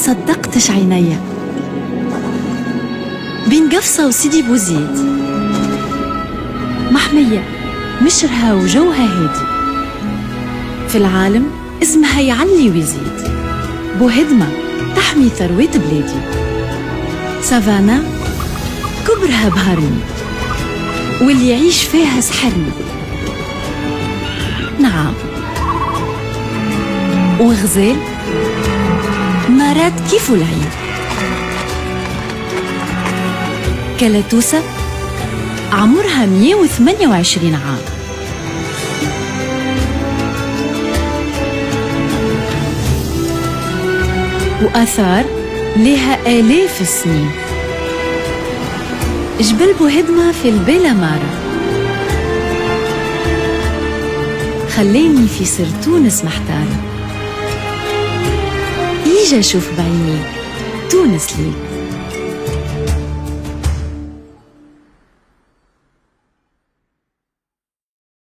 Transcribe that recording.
صدقتش عينيا. بين قفصة وسيدي بوزيد، محمية مشرها وجوها هادي، في العالم اسمها يعلي ويزيد، بوهدمة تحمي ثروات بلادي. سافانا كبرها بهرني، واللي يعيش فيها سحرني. نعم، وغزال نارات كيف العيد. كلاتوسة عمرها 128 عام. وآثار لها آلاف السنين. جبل بوهدمة في البيلامارا خليني في سر تونس محتارة. يجي أشوف بعيني تونس ليك.